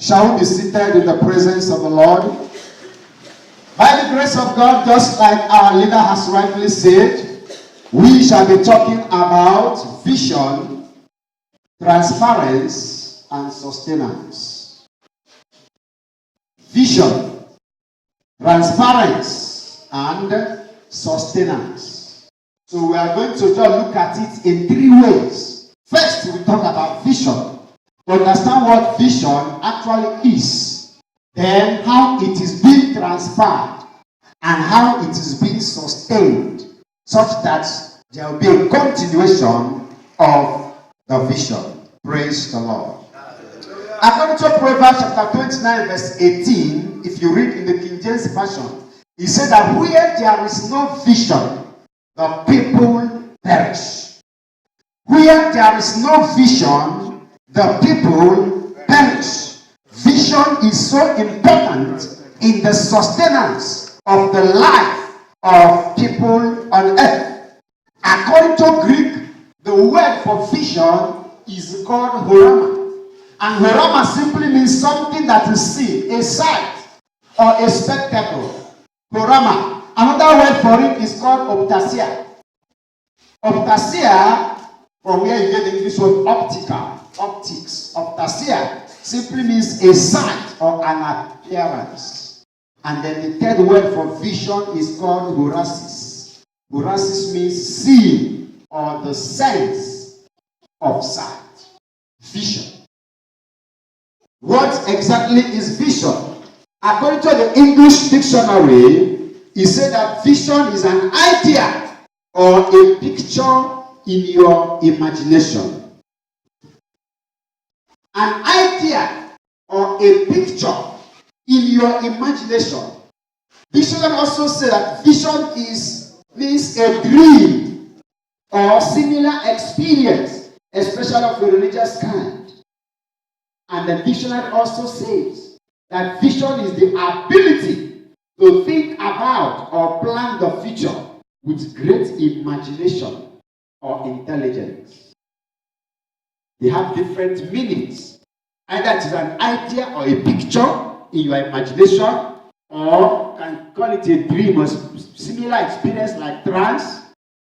Shall we be seated in the presence of the Lord? By the grace of God, just like our leader has rightly said, we shall be talking about vision, transparency, and sustenance. Vision, transparency, and sustenance. So we are going to just look at it in three ways. First, we talk about vision. To understand what vision actually is, then how it is being transferred, and how it is being sustained, such that there will be a continuation of the vision. Praise the Lord. According to Proverbs chapter 29 verse 18, if you read in the King James Version, he said that where there is no vision, the people perish. Where there is no vision, the people perish. Vision is so important in the sustenance of the life of people on earth. According to Greek, the word for vision is called horama. And horama simply means something that is seen, a sight or a spectacle. Horama. Another word for it is called optasia. Optasia, from where you get the English word optica, optics. Optasia simply means a sight or an appearance. And then the third word for vision is called horasis. Horasis means seeing or the sense of sight. Vision. What exactly is vision? According to the English dictionary, it said that vision is an idea or a picture in your imagination. An idea or a picture in your imagination. Dictionary also says that vision means a dream or similar experience, especially of a religious kind. And the dictionary also says that vision is the ability to think about or plan the future with great imagination or intelligence. They have different meanings. Either it is an idea or a picture in your imagination, or can call it a dream or similar experience like trance,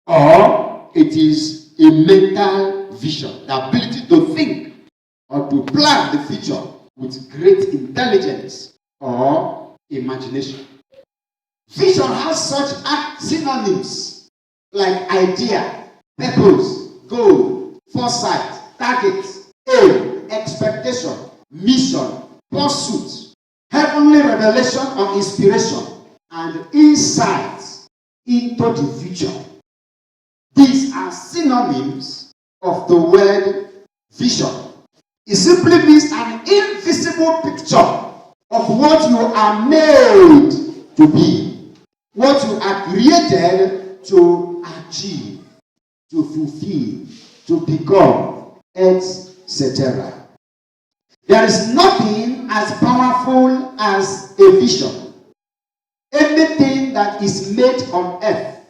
or it is a mental vision, the ability to think or to plan the future with great intelligence or imagination. Vision has such synonyms like idea, purpose, goal, foresight, target, aim, expectation, mission, pursuit, heavenly revelation or inspiration, and insight into the future. These are synonyms of the word vision. It simply means an invisible picture of what you are made to be, what you are created to achieve, to fulfill, to become, etc. There is nothing as powerful as a vision. Anything that is made on earth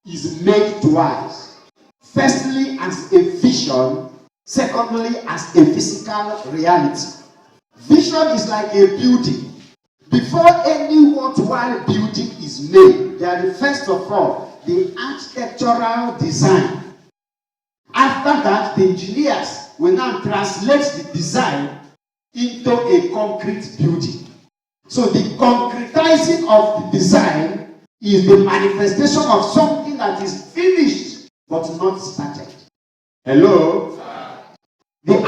is made twice. Firstly, as a vision. Secondly, as a physical reality. Vision is like a building. Before any worthwhile building is made, there is first of all the architectural design. After that, the engineers will now translate the design into a concrete building. So the concretizing of the design is the manifestation of something that is finished but not started. Hello? The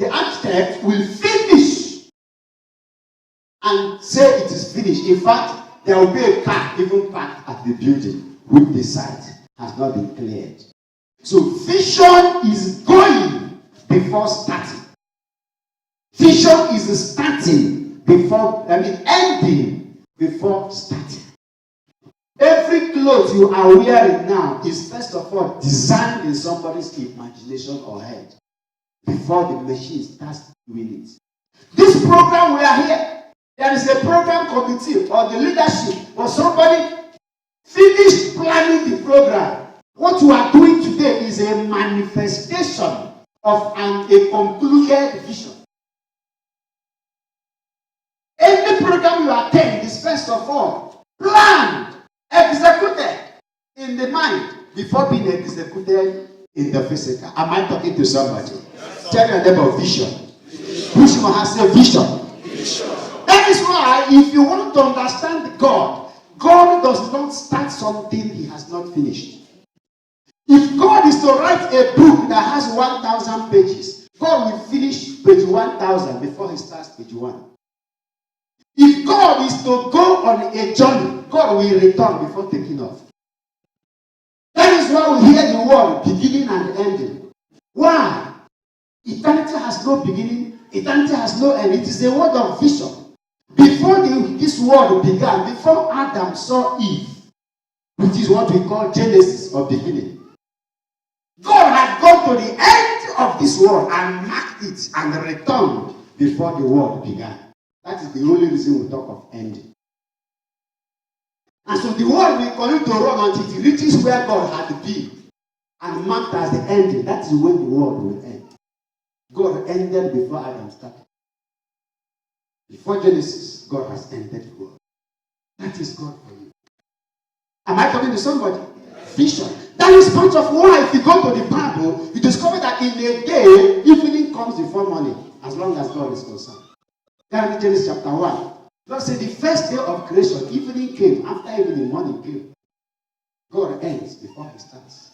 architect will finish and say it is finished. In fact, there will be a car even parked at the building which the site has not been cleared. So vision is going before starting. Vision is starting ending before starting. Every clothes you are wearing now is first of all designed in somebody's imagination or head before the machine starts doing it. This program we are here, there is a program committee or the leadership or somebody finished planning the program. What you are doing today is a manifestation of a concluded vision. of all, planned, executed in the mind before being executed in the physical. Am I talking to somebody? Yes, tell your neighbor vision. Which one has a vision? That is why if you want to understand God, God does not start something he has not finished. If God is to write a book that has 1,000 pages, God will finish page 1,000 before he starts page 1. If God is to go on a journey, God will return before taking off. That is why we hear the word beginning and ending. Why? Eternity has no beginning, eternity has no end. It is a word of vision. Before this world began, before Adam saw Eve, which is what we call Genesis or beginning, God had gone to the end of this world and marked it and returned before the world began. That is the only reason we talk of ending. And so the world will continue to run until it reaches where God had been and marked as the ending. That is when the world will end. God ended before Adam started. Before Genesis, God has ended the world. That is God for you. Am I talking to somebody? Vision. That is part of why if you go to the Bible, you discover that in a day, evening comes before morning, as long as God is concerned. That is Genesis chapter 1. God said the first day of creation, evening came. After evening, morning came. God ends before he starts.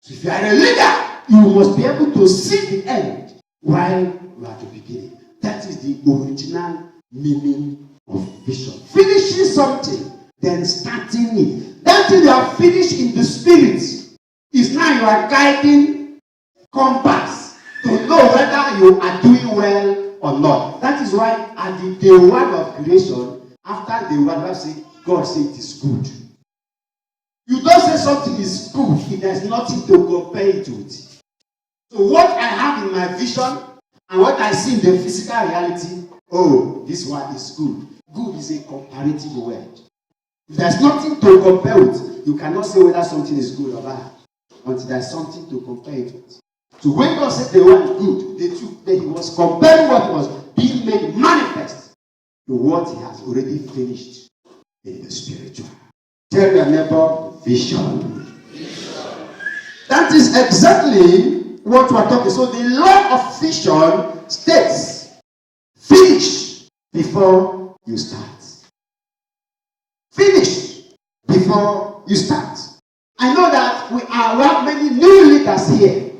So if you are a leader, you must be able to see the end while you are at the beginning. That is the original meaning of vision. Finishing something, then starting it. That thing you have finished in the spirit is now you are guiding compass to know whether you are doing well or not. That is why at the day one of creation, after day one, God said it is good. You don't say something is good if there's nothing to compare it with. So what I have in my vision and what I see in the physical reality, oh, this one is good. Good is a comparative word. If there's nothing to compare with, you cannot say whether something is good or bad until there's something to compare it with. So when God said they were good, he was comparing what was being made manifest to what he has already finished in the spiritual. Tell your neighbor, vision. That is exactly what we're talking. So the law of vision states, finish before you start. Finish before you start. I know that we have many new leaders here.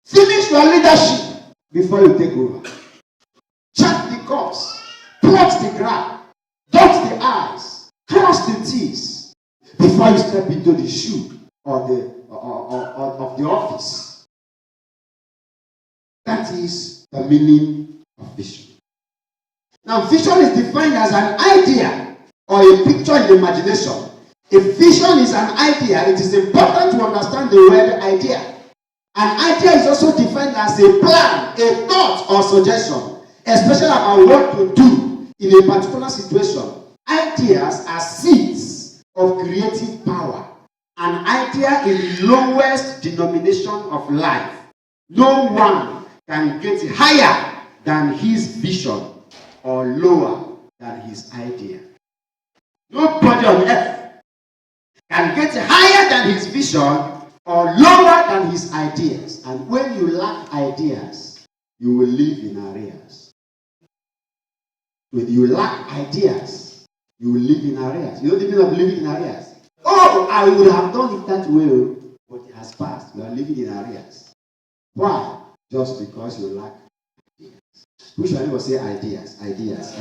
Finish your leadership before you take over. Chart the course, plot the graph, dot the I's, cross the T's before you step into the shoe of the office. That is the meaning of vision. Now, vision is defined as an idea or a picture in the imagination. If vision is an idea, it is important to understand the word idea. An idea is also defined as a plan, a thought or suggestion, especially about what to do in a particular situation. Ideas are seeds of creative power. An idea is the lowest denomination of life. No one can get higher than his vision or lower than his idea. Nobody on earth can get higher than his vision or lower than his ideas. And when you lack ideas, you will live in arrears. When you lack ideas, you will live in arrears. You know the meaning of living in arrears? Oh, I would have done it that way, but it has passed. You are living in arrears. Why? Just because you lack ideas. Who should I say ideas? Ideas.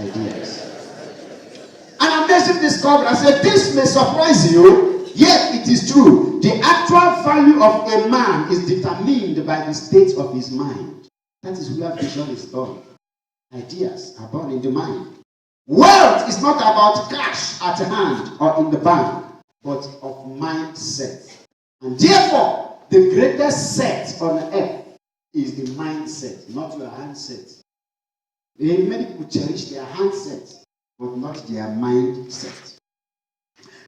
And I'm making this cover. I said, this may surprise you, yet it is true. The actual value of a man is determined by the state of his mind. That is where vision is born. Ideas are born in the mind. Wealth is not about cash at hand or in the bank, but of mindset. And therefore, the greatest set on earth is the mindset, not your handset. Many people cherish their handset, but not their mindset.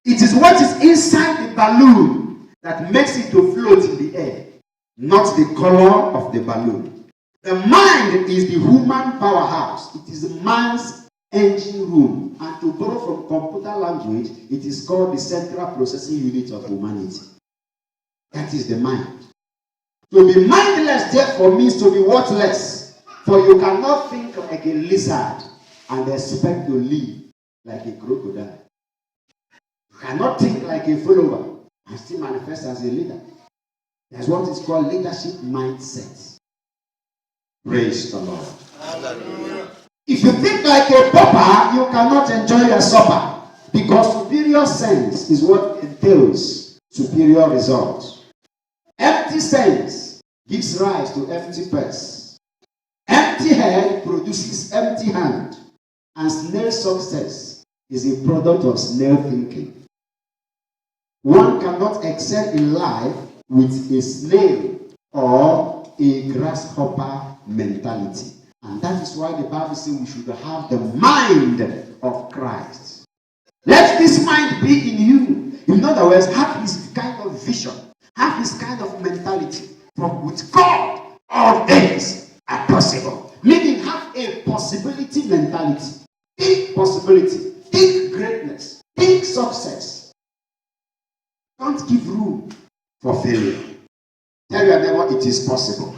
It is what is inside the balloon that makes it to float in the air, not the color of the balloon. The mind is the human powerhouse. It is man's engine room. And to borrow from computer language, it is called the central processing unit of humanity. That is the mind. To be mindless, therefore, means to be worthless. For you cannot think like a lizard and expect to live like a crocodile. You cannot think like a follower and still manifest as a leader. That's what is called leadership mindset. Praise the Lord. Hallelujah. If you think like a pauper, you cannot enjoy your supper, because superior sense is what entails superior results. Empty sense gives rise to empty purse. Empty head produces empty hand, and snail success is a product of snail thinking. One cannot excel in life with a snail or a grasshopper mentality. And that is why the Bible says we should have the mind of Christ. Let this mind be in you. In other words, have his kind of vision, have his kind of mentality. From with God, all things are possible. Meaning, have a possibility mentality. Think possibility, think greatness, think success. Don't give room for failure. Tell your neighbor it is possible.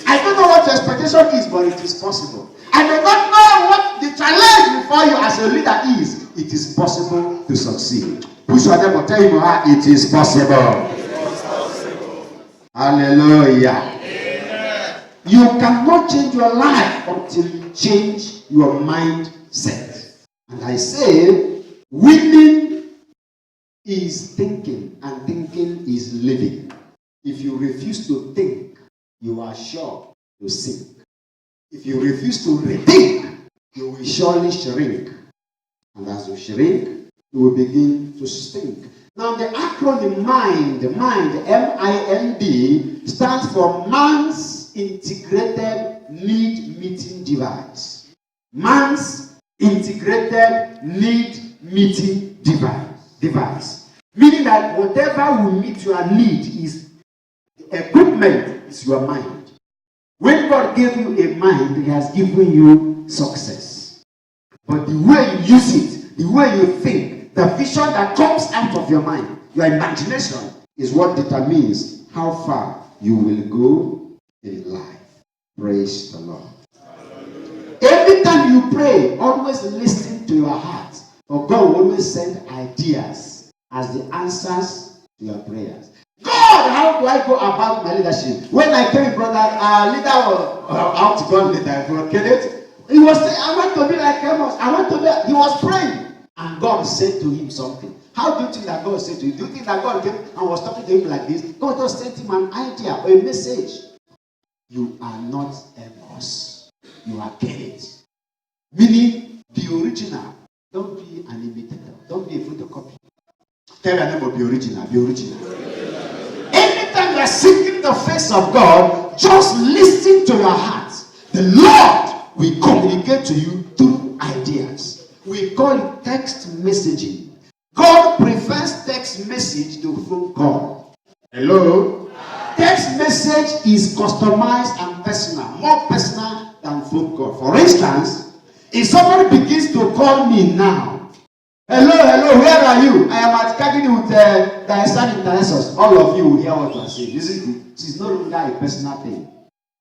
I don't know what your expectation is, but it is possible. I do not know what the challenge before you as a leader is. It is possible to succeed. Push your neighbor, tell him it is possible. It is possible. Hallelujah. Amen. You cannot change your life until you change your mindset. And I say, winning is thinking, and thinking is living. If you refuse to think, you are sure to sink. If you refuse to rethink, you will surely shrink. And as you shrink, you will begin to stink. Now the acronym MIND, M-I-N-D, stands for Man's Integrated Need Meeting Device. Man's Integrated Need Meeting Device. Meaning that whatever will meet your need is equipment, is your mind. When God gave you a mind, He has given you success. But the way you use it, the way you think, the vision that comes out of your mind, your imagination, is what determines how far you will go in life. Praise the Lord. Every time you pray, always listen to your heart. For God will always send ideas as the answers to your prayers. God, how do I go about my leadership? When I came, brother, our leader was outgone leader, Bro Kenneth. He was saying, I want to be like Amos. I want to be. He was praying. And God said to him something. How do you think that God said to him? Do you think that God came and was talking to him like this? God just sent him an idea or a message. You are not Amos. You are Kenneth. Meaning, the original. Don't be an imitator. Don't be a photocopy. Tell your neighbor, be original. Be original. Anytime you are seeking the face of God, just listen to your heart. The Lord will communicate to you through ideas. We call it text messaging. God prefers text message to phone call. Hello? Text message is customized and personal, more personal than phone call. For instance, if somebody begins to call me now, hello, where are you? I am at Kagini with Diasan Internationals. All of you will hear what I say. It is no longer a personal thing.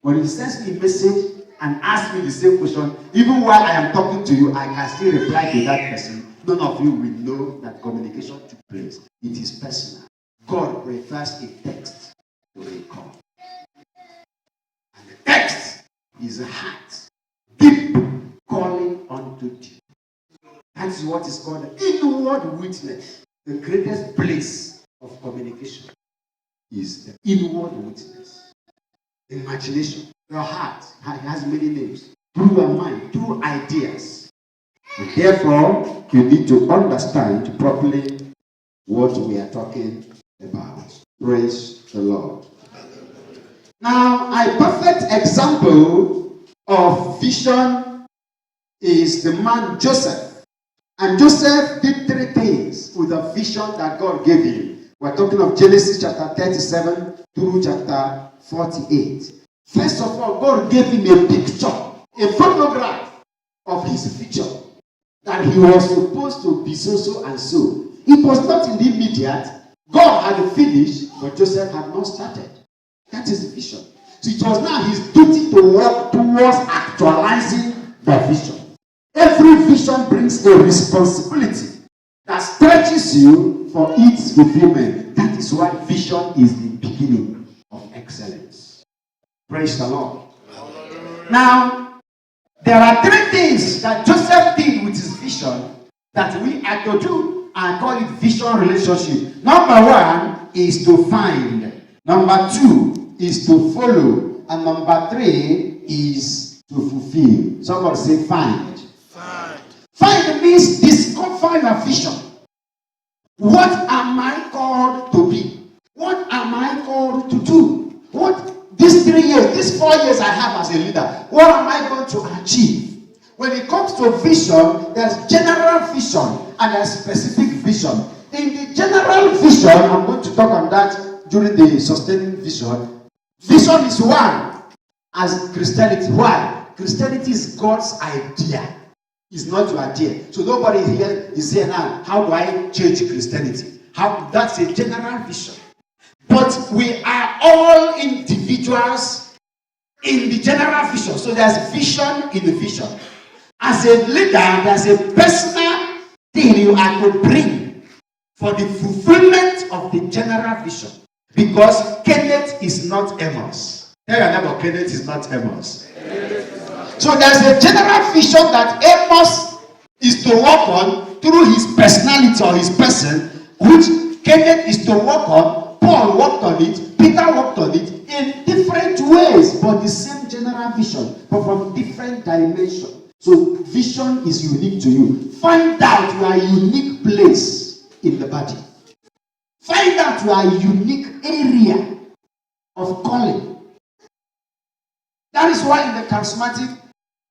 When he sends me a message and asks me the same question, even while I am talking to you, I can still reply to that person. None of you will know that communication took place. It is personal. God prefers a text to a call. And the text is a heart. Deep calling unto deep. That is what is called the inward witness. The greatest place of communication is the inward witness. Imagination. Your heart has many names. Through your mind, through ideas. And therefore, you need to understand properly what we are talking about. Praise the Lord. Now, a perfect example of vision is the man Joseph. And Joseph did three things with the vision that God gave him. We're talking of Genesis chapter 37 through chapter 48. First of all, God gave him a picture, a photograph of his future. and he was supposed to be so and so. It was not in the immediate. God had finished, but Joseph had not started. That is the vision. So it was now his duty to work towards actualizing the vision. Every vision brings a responsibility that stretches you for its fulfillment. That is why vision is the beginning of excellence. Praise the Lord. Now, there are three things that Joseph did with his vision that we are to do and call it vision relationship. Number one is to find. Number two is to follow. And number three is to fulfill. Somebody say find. Find means discover your vision. What am I called to be? What am I called to do? What these 3 years, these 4 years I have as a leader, what am I going to achieve? When it comes to vision, there's general vision and there's specific vision. In the general vision, I'm going to talk on that during the sustaining vision. Vision is one as Christianity. Why? Christianity is God's idea. It's not your idea. So nobody here is saying now, how do I change Christianity? That's a general vision. But we are all individuals in the general vision. So there's vision in the vision. As a leader, there's a personal thing you are to bring for the fulfillment of the general vision. Because Kenneth is not Amos. Tell your neighbor, Kenneth is not Amos. So there's a general vision that Amos is to work on through his personality or his person, which Kenneth is to work on. Paul worked on it, Peter worked on it in different ways, but the same general vision, but from different dimensions. So vision is unique to you. Find out your unique place in the body. Find out your unique area of calling. That is why in the charismatic,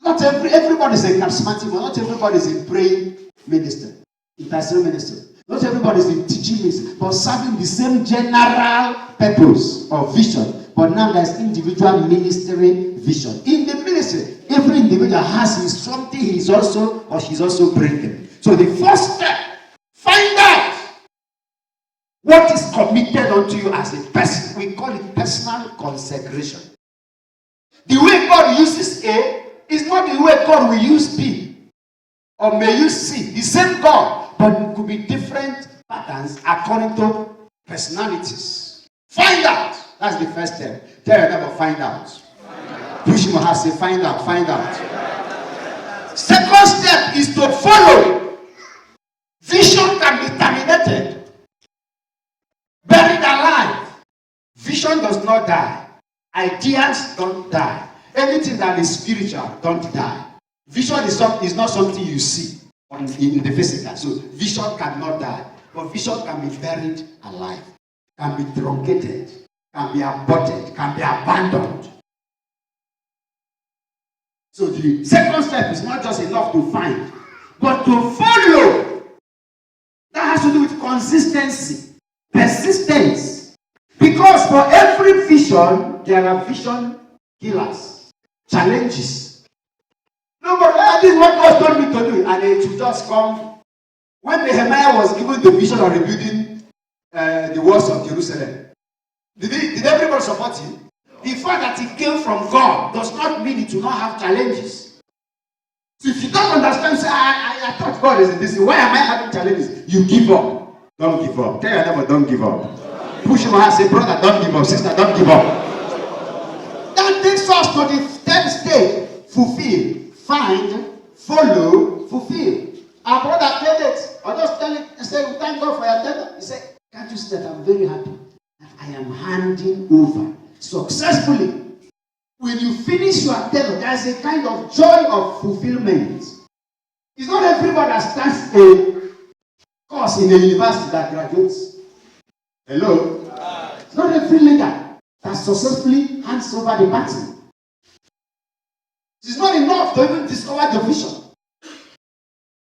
not everybody is a charismatic, but not everybody is in praying ministry, in pastoral ministry. Not everybody is in teaching ministry, but serving the same general purpose or vision. But now there's individual ministry vision. In the ministry, every individual has something he's also or she's also bringing. So the first step, find out what is committed unto you as a person. We call it personal consecration. The way God uses A is not the way God will use B or may use C. The same God, but it could be different patterns according to personalities. Find out. That's the first step. Tell your neighbor, find out. Push him and say, find out, find out. Second step is to follow. Vision can be terminated, buried alive. Vision does not die. Ideas don't die. Anything that is spiritual don't die. Vision is not something you see in the physical. So vision cannot die. But vision can be buried alive, can be truncated, can be aborted, can be abandoned. So the second step is not just enough to find, but to follow. That has to do with consistency, persistence. Because for every vision, there are vision killers, challenges. Nobody, this is what God told me to do, and it will just come. When Nehemiah was given the vision of rebuilding the walls of Jerusalem, did everybody support him? The fact that it came from God does not mean it will not have challenges. So if you don't understand, say, I thought God is in this. Why am I having challenges? You give up. Don't give up. Tell your neighbor, don't give up. Push him and say, brother, don't give up. Sister, don't give up. That takes us to the third stage. Fulfill. Find. Follow. Fulfill. Our brother did it. I just tell him, I say, thank God for your death. He said, can't you see that I'm very happy that I am handing over successfully. When you finish your tether, there's a kind of joy of fulfillment. It's not everybody that starts a course in a university that graduates. Hello? It's not every leader that successfully hands over the baton. It's not enough to even discover the vision.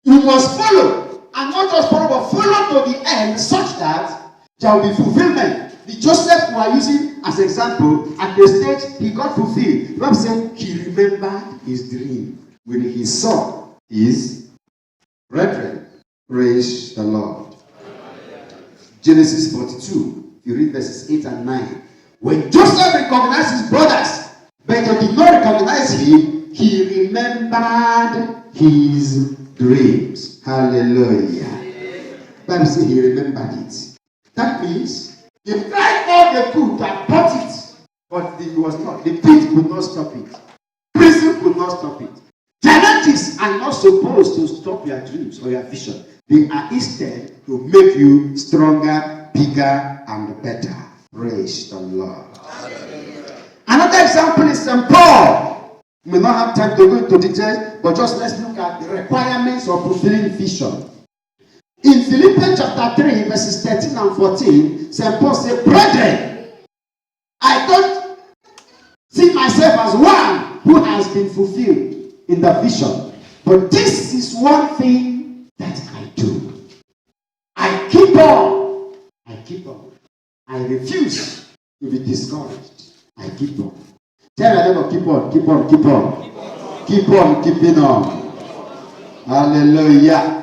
You must follow, and not just follow, but follow to the end such that there will be fulfillment. The Joseph we are using as example, at the stage he got fulfilled. The Bible said he remembered his dream when he saw his Brethren, praise the Lord. Genesis 42, you read verses 8 and 9. When Joseph recognized his brothers, but they did not recognize him, he remembered his dreams. Hallelujah. Bible says he remembered it. That means they tried all they could to abort it, but it was not. The pit could not stop it. Prison could not stop it. Challenges are not supposed to stop your dreams or your vision. They are instead to make you stronger, bigger, and better. Praise the Lord. Another example is St. Paul. We may not have time to go into details, but just let's look at the requirements of fulfilling vision. In Philippians chapter 3, verses 13 and 14, St. Paul said, Brethren, I don't see myself as one who has been fulfilled in the vision. But this is one thing that I do. I keep on. I refuse to be discouraged. I keep on. Tell your neighbor, keep on. Keep on keeping on. Hallelujah.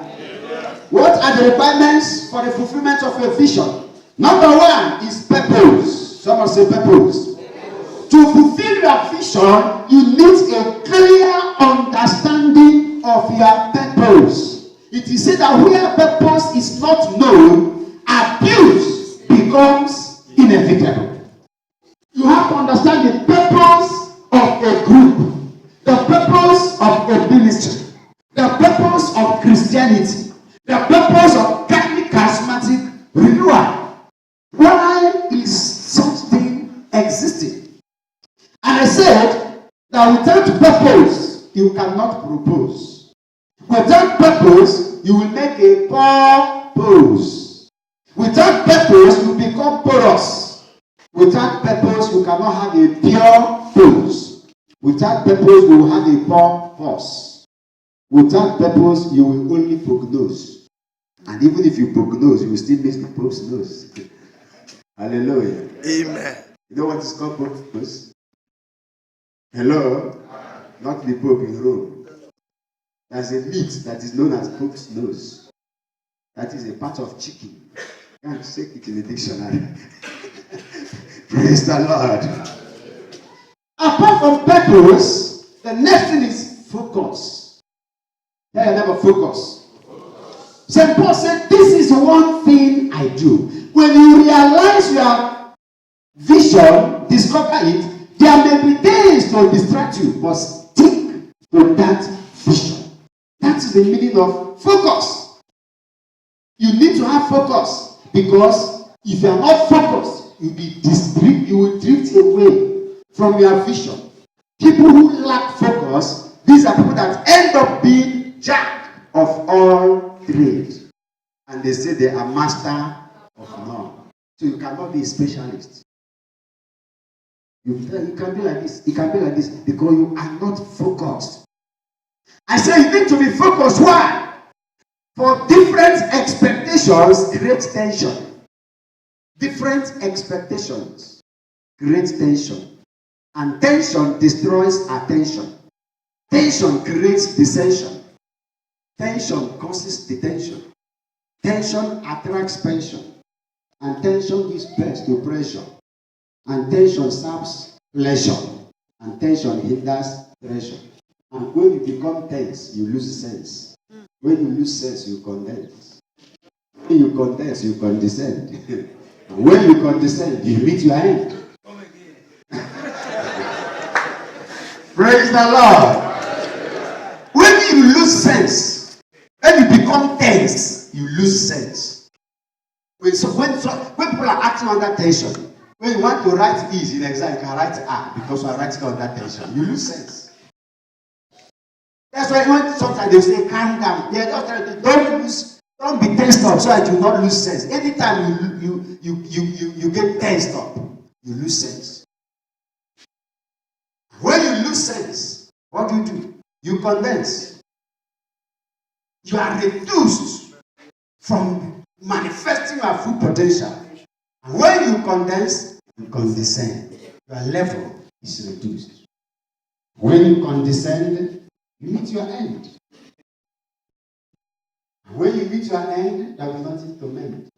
What are the requirements for the fulfillment of a vision? Number one is purpose. Someone say purpose. To fulfill your vision, you need a clear understanding of your purpose. It is said that where purpose is not known, abuse becomes inevitable. You have to understand the purpose of a group, the purpose of a ministry, the purpose of Christianity, the purpose of Catholic charismatic renewal. Why is such thing existing? And I said that without purpose, you cannot propose. Without purpose, you will make a poor pose. Without purpose, you become porous. Without purpose, you cannot have a pure pose. Without purpose, you will have a poor pose. Without purpose, you will only prognose. And even if you prognose, you will still miss the Pope's nose. Hallelujah. Amen. You know what is called Pope's nose? Hello? Not the Pope in Rome. There's a meat that is known as Pope's nose. That is a part of chicken. You can't check it in the dictionary. Praise the Lord. Apart from purpose, the next thing is focus. Tell your neighbor, focus. St. Paul said, this is one thing I do. When you realize your vision, discover it, there may be days to distract you, but stick to that vision. That's the meaning of focus. You need to have focus, because if you are not focused, you will drift away from your vision. People who lack focus, these are people that end up being jack of all trades. And they say they are master of none. So you cannot be a specialist. You can be like this. It can be like this because you are not focused. I say you need to be focused. Why? For different expectations create tension. Different expectations create tension. And tension destroys attention. Tension creates dissension. Tension causes detention. Tension attracts pension. And tension gives birth to pressure. And tension serves pleasure. And tension hinders treasure. And when you become tense, you lose sense. When you lose sense, you condense. When you condense, you condescend. And when you condescend, you meet your end. Praise the Lord. When you lose sense, when you become tense, you lose sense. When people are acting under tension, when you want to write is in exam, you can write R because you are writing under tension. You lose sense. That's why when sometimes they say calm down, they are just trying to don't be tensed up so that you not lose sense. Anytime you get tensed up, you lose sense. When you lose sense, what do? You condense. You are reduced from manifesting your full potential. And when you condense, you condescend. Your level is reduced. When you condescend, you meet your end. When you meet your end, there will be nothing to mend.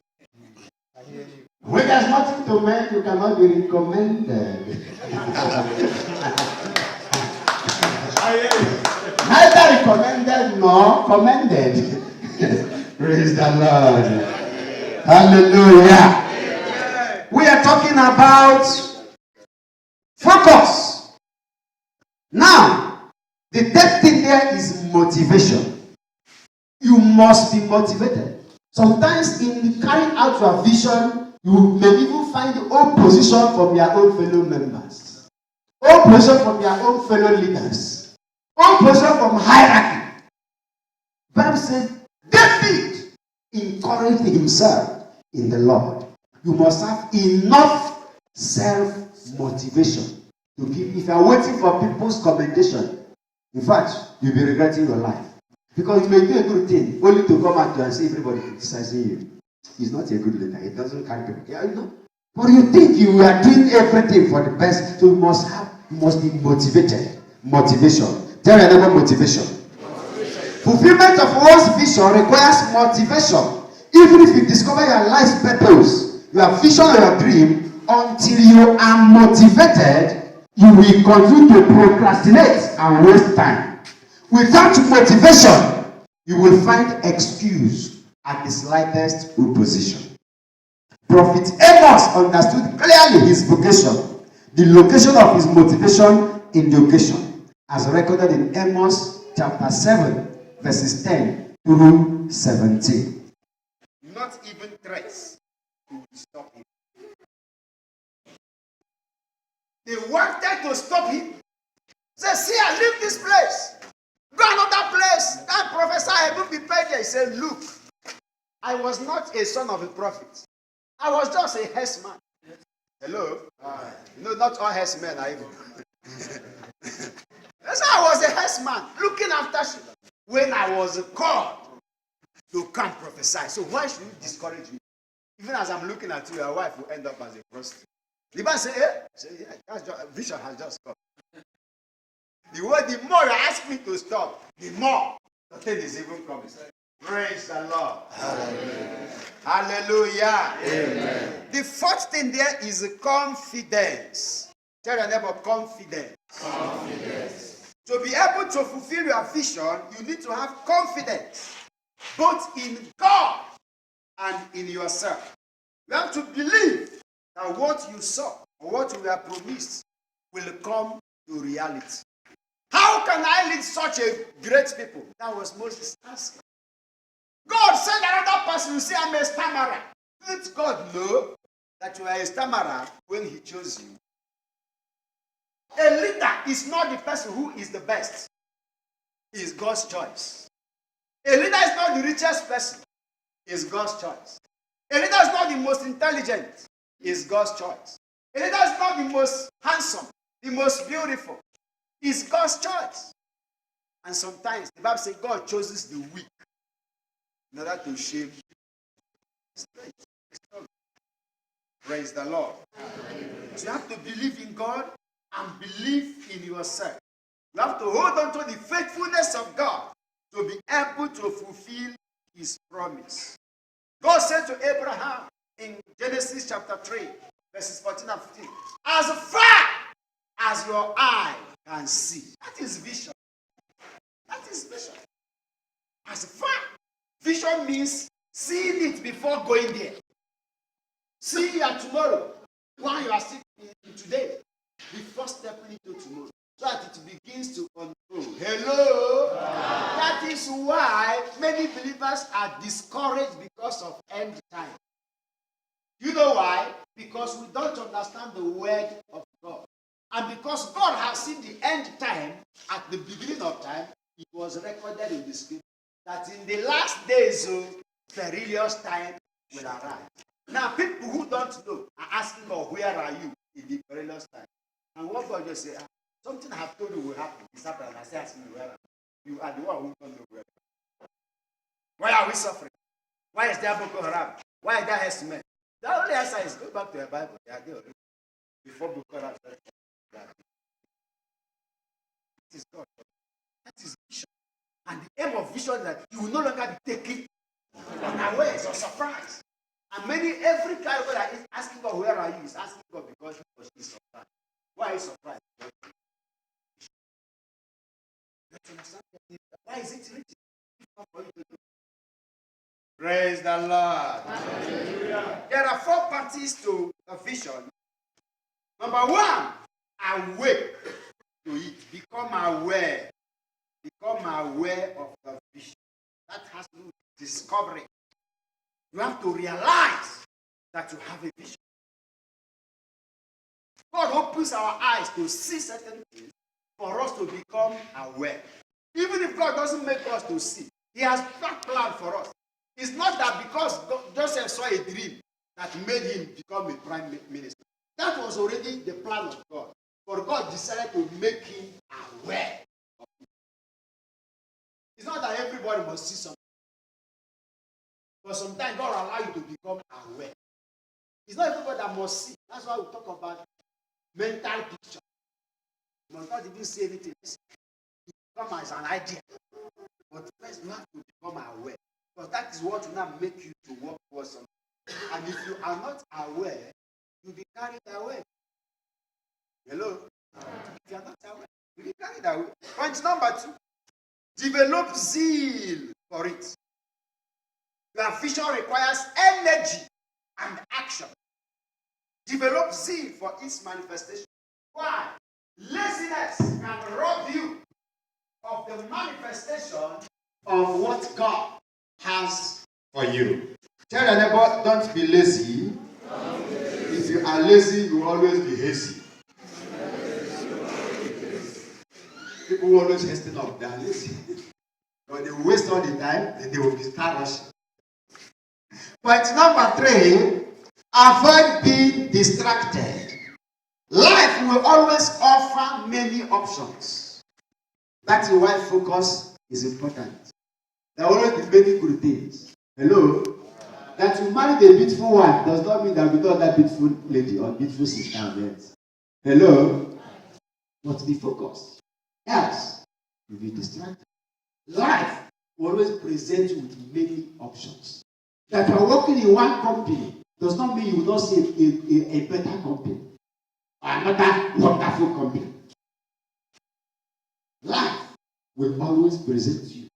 When there's nothing to mend, you cannot be recommended. Neither recommended nor commended. Praise the Lord. Hallelujah. We are talking about focus. Now, the third thing there is motivation. You must be motivated. Sometimes in carrying out your vision, you may even find opposition from your own fellow members, opposition from your own fellow leaders, opposition from hierarchy. The Bible says David encouraged himself in the Lord. You must have enough self-motivation to keep. If you are waiting for people's commendation, in fact, you'll be regretting your life. Because you may do a good thing only to come out and see everybody criticizing you. He's not a good leader. He doesn't carry people. Yeah, you know. But you think you are doing everything for the best, so you must be motivated. Motivation. Tell your neighbor motivation. Fulfillment of one's vision requires motivation. Even if you discover your life's purpose, your vision or your dream, until you are motivated, you will continue to procrastinate and waste time. Without motivation, you will find excuse at the slightest opposition. Prophet Amos understood clearly his vocation, the location of his motivation in the occasion, as recorded in Amos chapter 7, verses 10 through 17. Not even threats could stop him. They wanted to stop him. Say, see, I leave this place. Go another place. That prophesy, I will be paid there. He said, look, I was not a son of a prophet. I was just a herdsman. Hello? You know, not all herdsmen are evil. That's how I was a herdsman, looking after sheep. When I was called to come prophesy. So why should you discourage me? Even as I'm looking at you, your wife will end up as a prostitute. The man say, vision has just come. The more you ask me to stop, the more the thing is even coming. Praise the Lord. Hallelujah. Hallelujah. Amen. The fourth thing there is confidence. Tell your neighbor, confidence. Confidence. To be able to fulfill your vision, you need to have confidence, both in God and in yourself. You have to believe that what you saw or what you were promised will come to reality. How can I lead such a great people? That was Moses' task. God said another person, you say, I'm a stammerer. Didn't God know that you are a stammerer when he chose you? A leader is not the person who is the best. It is God's choice. A leader is not the richest person. It is God's choice. A leader is not the most intelligent. It is God's choice. A leader is not the most handsome, the most beautiful. It's God's choice. And sometimes the Bible says God chooses the weak in order to shame. Praise the Lord. So you have to believe in God and believe in yourself. You have to hold on to the faithfulness of God to be able to fulfill his promise. God said to Abraham in Genesis chapter 3, verses 14 and 15, as far as your eye can see. That is vision. That is vision. As far. Vision means seeing it before going there. See it tomorrow. While you are sitting today, before stepping into tomorrow. So that it begins to unfold. Hello? That is why many believers are discouraged because of end time. You know why? Because we don't understand the word of God. And because God has seen the end time at the beginning of time, it was recorded in the scripture that in the last days of perilous time will arrive. Now, people who don't know are asking, oh, where are you in the perilous time? And what God just said, something I have told you will happen. It's happened. And I say, asking you, where are you? You are the one who don't know where. Why are we suffering? Why is there Boko Haram? Why is there herdsmen? The only answer is go back to your Bible. They are there already. Before Boko Haram started. That is God. That is vision. And the aim of vision is that you will no longer be taking unawares or surprised. And every child that is asking God, where are you? Is asking God because he or she is surprised. Why is surprised? Why is it written? Praise the Lord. Hallelujah. There are 4 parties to a vision. Number 1, awake to it. Become aware. Become aware of the vision. That has to do with discovery. You have to realize that you have a vision. God opens our eyes to see certain things for us to become aware. Even if God doesn't make us to see, He has that plan for us. It's not that because Joseph saw a dream that made him become a prime minister. That was already the plan of God. But God decided to make him aware of it. It's not that everybody must see something. But sometimes God will allow you to become aware. It's not everybody that must see. That's why we talk about mental picture. You must not even say anything. It come as an idea. But first you have to become aware. Because that is what will now make you to work towards something. And if you are not aware, you'll be carried away. Hello? If you are not aware, you'll be carried away. Point number 2. Develop zeal for it. Your vision requires energy and action. Develop zeal for its manifestation. Why? Laziness can rob you of the manifestation of what God has for you. Tell your neighbor, don't be lazy. If you are lazy, you will always be hazy. People will always hasten up. They are lazy. But they will waste all the time, then they will be start rushing. Point number 3, avoid being distracted. Life will always offer many options. That is why focus is important. There will always be many good things. Hello? That you marry a beautiful wife does not mean that you don't that beautiful lady or beautiful sister. Hello? But be focused. Else, you'll be distracted. Life will always present you with many options. That you are working in one company does not mean you will not see a better company or another wonderful company. Life will always present you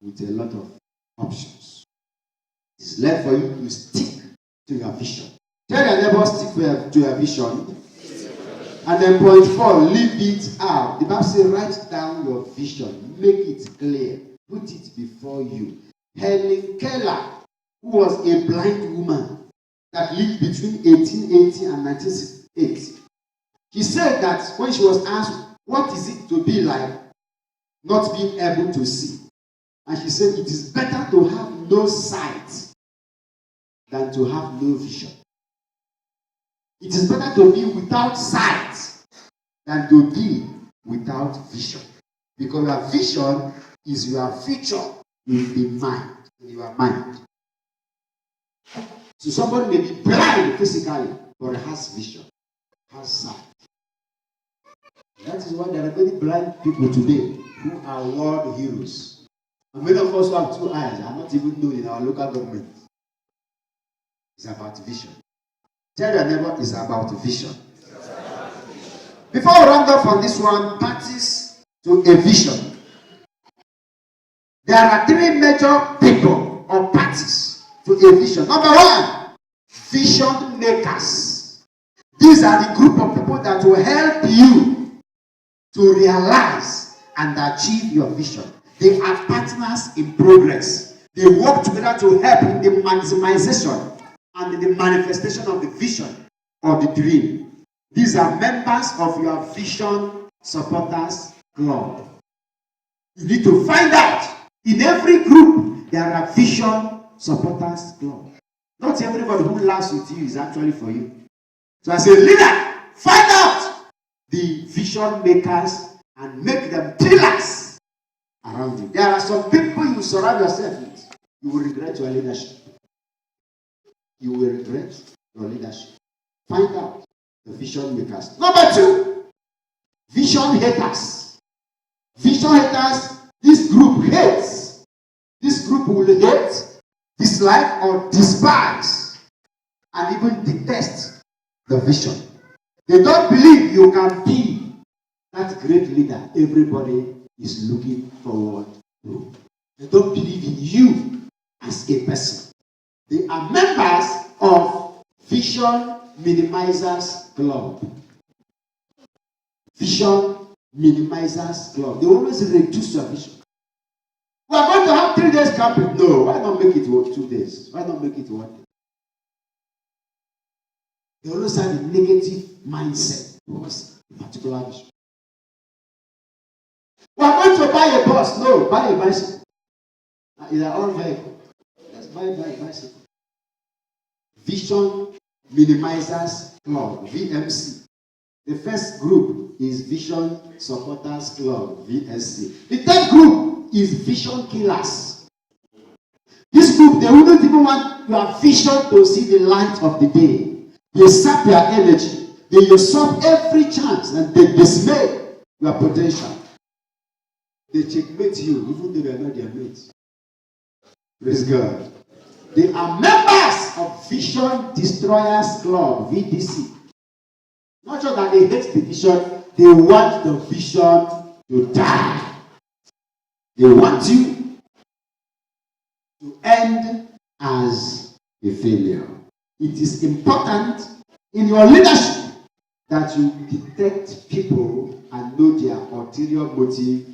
with a lot of options. It's left for you to stick to your vision. Tell your neighbor, stick to your vision. And then point 4, leave it out. The Bible says, write down your vision. Make it clear. Put it before you. Helen Keller, who was a blind woman that lived between 1880 and 1968. She said that when she was asked, what is it to be like not being able to see? And she said, it is better to have no sight than to have no vision. It is better to be without sight than to be without vision. Because your vision is your future in the mind, in your mind. So somebody may be blind physically, but has vision, has sight. That is why there are many blind people today who are world heroes. And many of us who have 2 eyes are not even known in our local government. It's about vision. Tell your neighbor, it's about vision. Before we round up on this one, parties to a vision. There are 3 major people or parties to a vision. Number 1, vision makers. These are the group of people that will help you to realize and achieve your vision. They are partners in progress. They work together to help in the maximization and the manifestation of the vision or the dream. These are members of your vision supporters club. You need to find out. In every group, there are vision supporters club. Not everybody who laughs with you is actually for you. So as a leader, find out the vision makers and make them pillars around you. There are some people you surround yourself with. You will regret your leadership. You will regret your leadership. Find out the vision makers. Number 2, vision haters. Vision haters, this group hates. This group will hate, this dislike or despise and even detest the vision. They don't believe you can be that great leader everybody is looking forward to. They don't believe in you as a person. They are members of Vision Minimizers Club. Vision Minimizers Club. They always reduce your vision. We are going to have 3 days camping. No, why not make it 2 days? Why not make it 1 day? They always have a negative mindset towards a particular vision. We are going to buy a bus. No, buy a bicycle. It's our own vehicle. Let's buy a bicycle. Vision Minimizers Club, VMC. The first group is Vision Supporters Club, VSC. The third group is Vision Killers. This group, they wouldn't even want your vision to see the light of the day. They sap your energy. They usurp every chance and they dismay your potential. They checkmate you even though they are not their mates. Praise God. They are members of Vision Destroyers Club, VDC. Not just that they hate the vision, they want the vision to die. They want you to end as a failure. It is important in your leadership that you detect people and know their ulterior motive